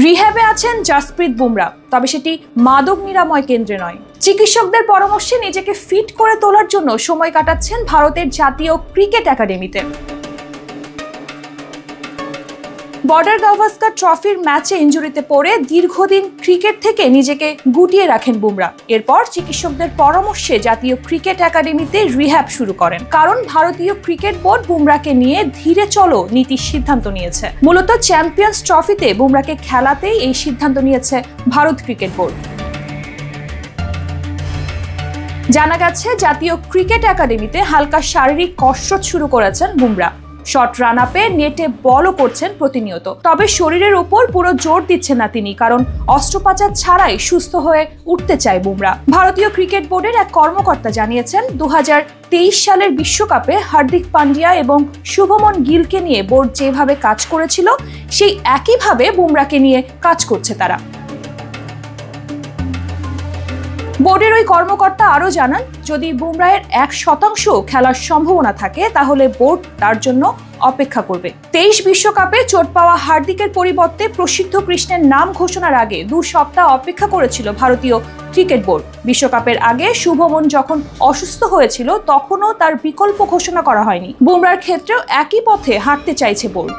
রিহ্যাবে আছেন জাসপ্রীত বুমরা, তবে সেটি মাদক নিরাময় কেন্দ্রে নয়। চিকিৎসকদের পরামর্শে নিজেকে ফিট করে তোলার জন্য সময় কাটাচ্ছেন ভারতের জাতীয় ক্রিকেট একাডেমিতে। বর্ডার গাভাস্কার ট্রফির ম্যাচে ইনজুরিতে পড়ে দীর্ঘদিন ক্রিকেট থেকে নিজেকে গুটিয়ে রাখেন বুমরা। এরপর চিকিৎসকদের পরামর্শে জাতীয় ক্রিকেট একাডেমিতে রিহ্যাব শুরু করেন, কারণ ভারতীয় ক্রিকেট বোর্ড বুমরাকে নিয়ে ধীরে চলো নীতির সিদ্ধান্ত নিয়েছে। মূলত চ্যাম্পিয়ন্স ট্রফিতে বুমরাকে খেলাতেই এই সিদ্ধান্ত নিয়েছে ভারত ক্রিকেট বোর্ড। জানা গেছে জাতীয় ক্রিকেট একাডেমিতে হালকা শারীরিক কসরত শুরু করেছেন বুমরা। শর্ট রান আপে নেটে বলও করছেন প্রতিনিয়ত, তবে শরীরের উপর পুরো জোর দিচ্ছেন না তিনি, কারণ অস্ত্রোপচার ছাড়াই সুস্থ হয়ে উঠতে চায় বুমরা। ভারতীয় ক্রিকেট বোর্ডের এক কর্মকর্তা জানিয়েছেন, 2023 সালের বিশ্বকাপে হার্দিক পান্ডিয়া এবং শুভমন গিলকে নিয়ে বোর্ড যেভাবে কাজ করেছিল সেই একইভাবে বুমরাকে নিয়ে কাজ করছে তারা। বোর্ডের ওই কর্মকর্তা আরও জানান, যদি বুমরাহের 1% খেলার সম্ভাবনা থাকে তাহলে বোর্ড তার জন্য অপেক্ষা করবে। 23 বিশ্বকাপে চোট পাওয়া হার্দিকের পরিবর্তে প্রসিদ্ধ কৃষ্ণের নাম ঘোষণার আগে 2 সপ্তাহ অপেক্ষা করেছিল ভারতীয় ক্রিকেট বোর্ড। বিশ্বকাপের আগে শুভমন যখন অসুস্থ হয়েছিল তখনও তার বিকল্প ঘোষণা করা হয়নি। বুমরার ক্ষেত্রেও একই পথে হাঁটতে চাইছে বোর্ড।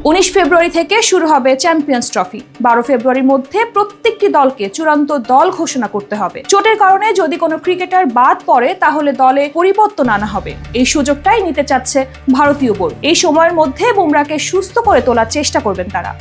19 ফেব্রুয়ারি থেকে শুরু হবে চ্যাম্পিয়ন্স ট্রফি। 12 ফেব্রুয়ারির মধ্যে প্রত্যেকটি দলকে চূড়ান্ত দল ঘোষণা করতে হবে। চোটের কারণে যদি কোনো ক্রিকেটার বাদ পড়ে তাহলে দলে পরিবর্তন আনা হবে। এই সুযোগটাই নিতে চাচ্ছে ভারতীয় বোর্ড। এই সময়ের মধ্যে বুমরাকে সুস্থ করে তোলার চেষ্টা করবেন তারা।